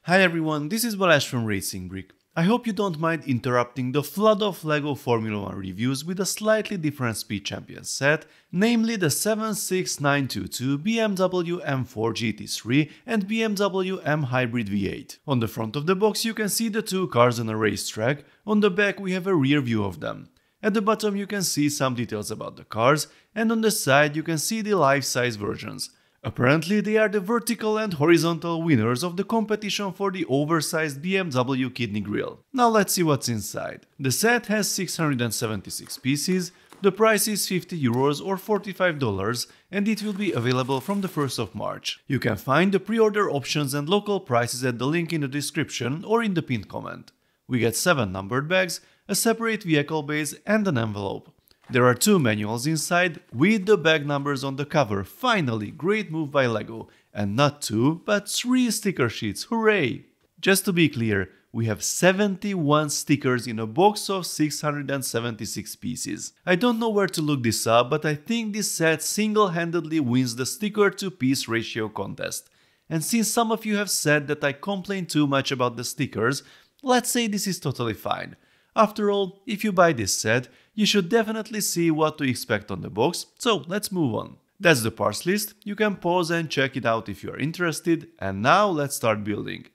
Hi everyone, this is Balázs from RacingBrick. I hope you don't mind interrupting the flood of LEGO Formula 1 reviews with a slightly different Speed Champions set, namely the 76922 BMW M4 GT3 and BMW M Hybrid V8. On the front of the box you can see the two cars on a racetrack, on the back we have a rear view of them. At the bottom you can see some details about the cars, and on the side you can see the life-size versions. Apparently, they are the vertical and horizontal winners of the competition for the oversized BMW kidney grille. Now let's see what's inside. The set has 676 pieces, the price is €50 or $45, and it will be available from the 1st of March. You can find the pre-order options and local prices at the link in the description or in the pinned comment. We get 7 numbered bags, a separate vehicle base and an envelope. There are 2 manuals inside, with the bag numbers on the cover. Finally, great move by LEGO. And not 2, but 3 sticker sheets, hooray! Just to be clear, we have 71 stickers in a box of 676 pieces. I don't know where to look this up, but I think this set single-handedly wins the sticker-to-piece ratio contest. And since some of you have said that I complain too much about the stickers, let's say this is totally fine. After all, if you buy this set, you should definitely see what to expect on the box, so let's move on. That's the parts list, you can pause and check it out if you are interested, and now let's start building.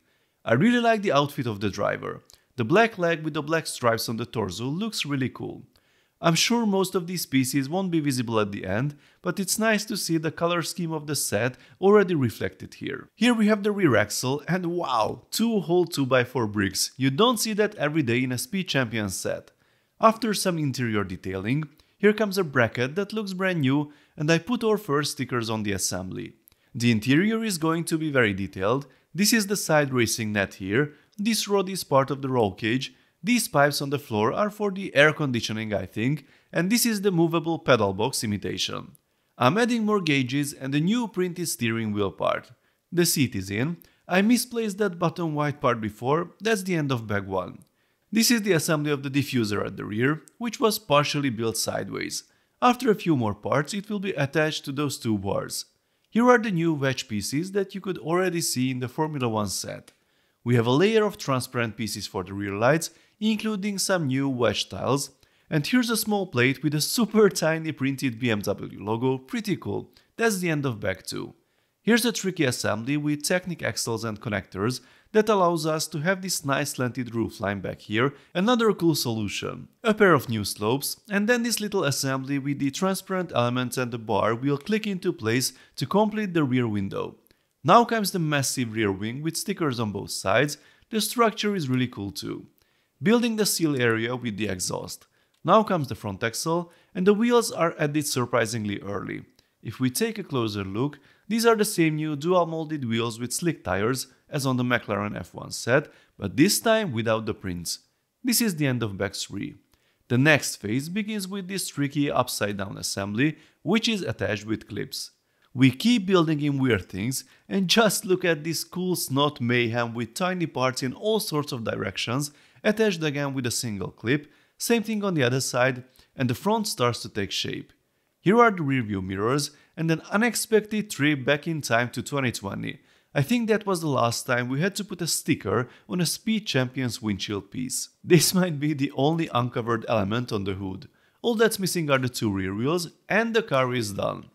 I really like the outfit of the driver. The black leg with the black stripes on the torso looks really cool. I'm sure most of these pieces won't be visible at the end, but it's nice to see the color scheme of the set already reflected here. Here we have the rear axle, and wow, 2 whole 2x4 bricks. You don't see that every day in a Speed Champions set. After some interior detailing, here comes a bracket that looks brand new, and I put our first stickers on the assembly. The interior is going to be very detailed. This is the side racing net here, this rod is part of the roll cage, these pipes on the floor are for the air conditioning I think, and this is the movable pedal box imitation. I'm adding more gauges and a new printed steering wheel part. The seat is in. I misplaced that bottom white part before, that's the end of bag 1. This is the assembly of the diffuser at the rear, which was partially built sideways. After a few more parts it will be attached to those 2 bars. Here are the new wedge pieces that you could already see in the Formula 1 set. We have a layer of transparent pieces for the rear lights, including some new wedge tiles, and here's a small plate with a super tiny printed BMW logo, pretty cool. That's the end of bag 2. Here's a tricky assembly with Technic axles and connectors that allows us to have this nice slanted roofline back here, another cool solution. A pair of new slopes, and then this little assembly with the transparent elements and the bar will click into place to complete the rear window. Now comes the massive rear wing with stickers on both sides. The structure is really cool too. Building the seal area with the exhaust. Now comes the front axle, and the wheels are added surprisingly early. If we take a closer look, these are the same new dual molded wheels with slick tires as on the McLaren F1 set, but this time without the prints. This is the end of bag 3. The next phase begins with this tricky upside down assembly, which is attached with clips. We keep building in weird things, and just look at this cool snot mayhem with tiny parts in all sorts of directions, attached again with a single clip, same thing on the other side, and the front starts to take shape. Here are the rear view mirrors and an unexpected trip back in time to 2020. I think that was the last time we had to put a sticker on a Speed Champions windshield piece. This might be the only uncovered element on the hood. All that's missing are the 2 rear wheels, and the car is done.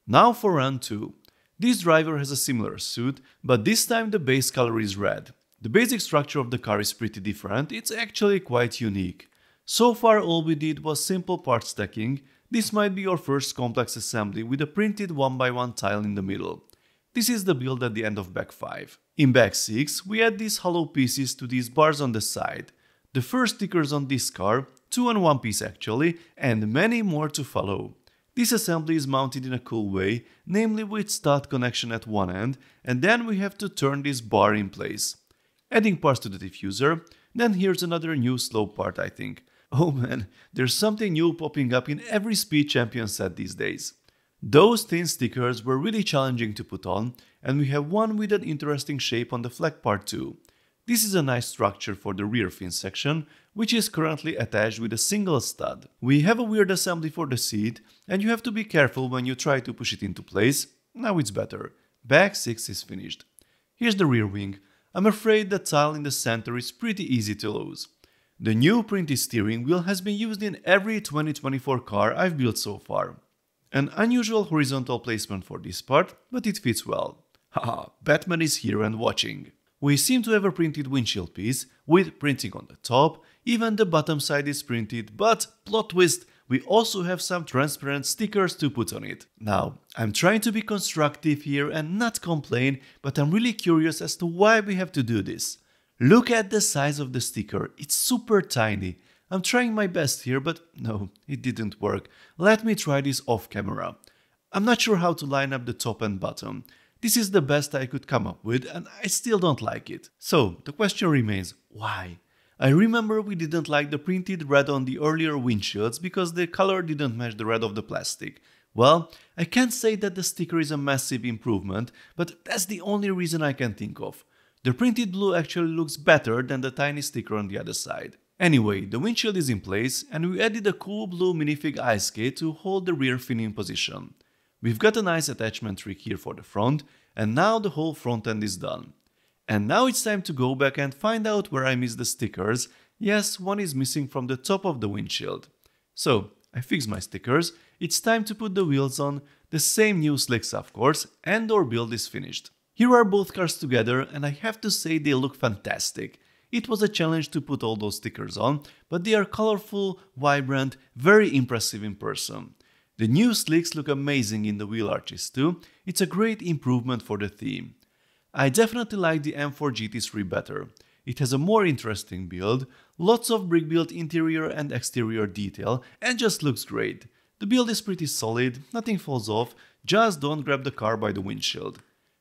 Now for run 2. This driver has a similar suit, but this time the base color is red. The basic structure of the car is pretty different, it's actually quite unique. So far all we did was simple part stacking. This might be your first complex assembly with a printed 1x1 tile in the middle. This is the build at the end of bag 5. In bag 6 we add these hollow pieces to these bars on the side. The first stickers on this car, 2 on 1 piece actually, and many more to follow. This assembly is mounted in a cool way, namely with stud connection at one end, and then we have to turn this bar in place. Adding parts to the diffuser, then here's another new slope part I think. Oh man, there's something new popping up in every Speed Champion set these days. Those thin stickers were really challenging to put on, and we have one with an interesting shape on the flag part too. This is a nice structure for the rear fin section, which is currently attached with a single stud. We have a weird assembly for the seat, and you have to be careful when you try to push it into place. Now it's better. Bag 6 is finished. Here's the rear wing. I'm afraid the tile in the center is pretty easy to lose. The new printed steering wheel has been used in every 2024 car I've built so far. An unusual horizontal placement for this part, but it fits well. Haha, Batman is here and watching. We seem to have a printed windshield piece, with printing on the top, even the bottom side is printed, but plot twist, we also have some transparent stickers to put on it. Now, I'm trying to be constructive here and not complain, but I'm really curious as to why we have to do this. Look at the size of the sticker, it's super tiny. I'm trying my best here, but no, it didn't work. Let me try this off camera. I'm not sure how to line up the top and bottom. This is the best I could come up with and I still don't like it. So, the question remains, why? I remember we didn't like the printed red on the earlier windshields because the color didn't match the red of the plastic. Well, I can't say that the sticker is a massive improvement, but that's the only reason I can think of. The printed blue actually looks better than the tiny sticker on the other side. Anyway, the windshield is in place and we added a cool blue minifig ice skate to hold the rear fin in position. We've got a nice attachment trick here for the front and now the whole front end is done. And now it's time to go back and find out where I missed the stickers. Yes, one is missing from the top of the windshield. So, I fixed my stickers, it's time to put the wheels on, the same new slicks of course, and our build is finished. Here are both cars together and I have to say they look fantastic. It was a challenge to put all those stickers on, but they are colorful, vibrant, very impressive in person. The new slicks look amazing in the wheel arches too, it's a great improvement for the theme. I definitely like the M4 GT3 better. It has a more interesting build, lots of brick-built interior and exterior detail, and just looks great. The build is pretty solid, nothing falls off, just don't grab the car by the windshield.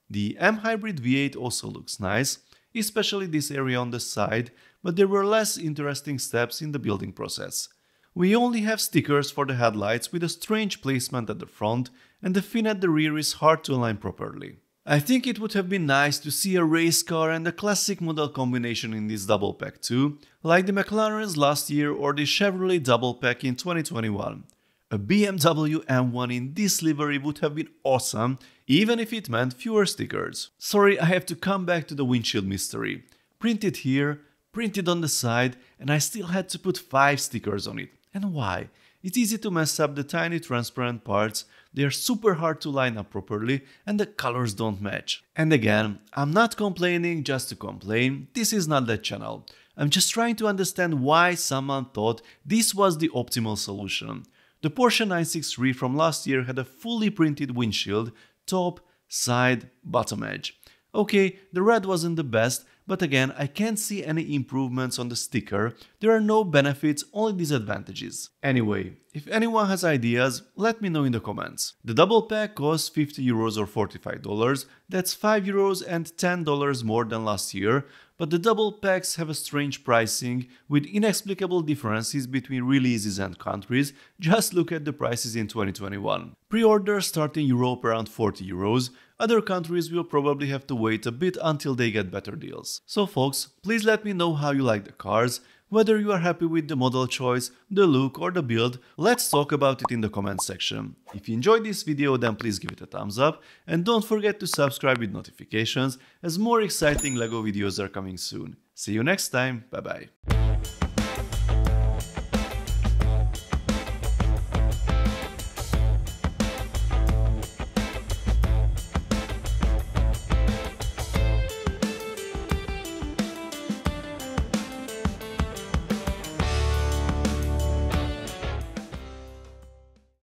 The M Hybrid V8 also looks nice, especially this area on the side, but there were less interesting steps in the building process. We only have stickers for the headlights with a strange placement at the front, and the fin at the rear is hard to align properly. I think it would have been nice to see a race car and a classic model combination in this double pack too, like the McLaren's last year or the Chevrolet double pack in 2021. A BMW M1 in this livery would have been awesome, even if it meant fewer stickers. Sorry, I have to come back to the windshield mystery. Printed here, printed on the side, and I still had to put 5 stickers on it. And why? It's easy to mess up the tiny transparent parts, they are super hard to line up properly and the colors don't match. And again, I'm not complaining just to complain, this is not that channel. I'm just trying to understand why someone thought this was the optimal solution. The Porsche 963 from last year had a fully printed windshield, top, side, bottom edge. Okay, the red wasn't the best, but again, I can't see any improvements on the sticker, there are no benefits, only disadvantages. Anyway, if anyone has ideas, let me know in the comments. The double pack costs €50 or $45, that's €5 and $10 more than last year, but the double packs have a strange pricing with inexplicable differences between releases and countries, just look at the prices in 2021. Pre-orders start in Europe around €40, other countries will probably have to wait a bit until they get better deals. So folks, please let me know how you like the cars, whether you are happy with the model choice, the look or the build, let's talk about it in the comment section. If you enjoyed this video then please give it a thumbs up and don't forget to subscribe with notifications as more exciting LEGO videos are coming soon. See you next time, bye bye.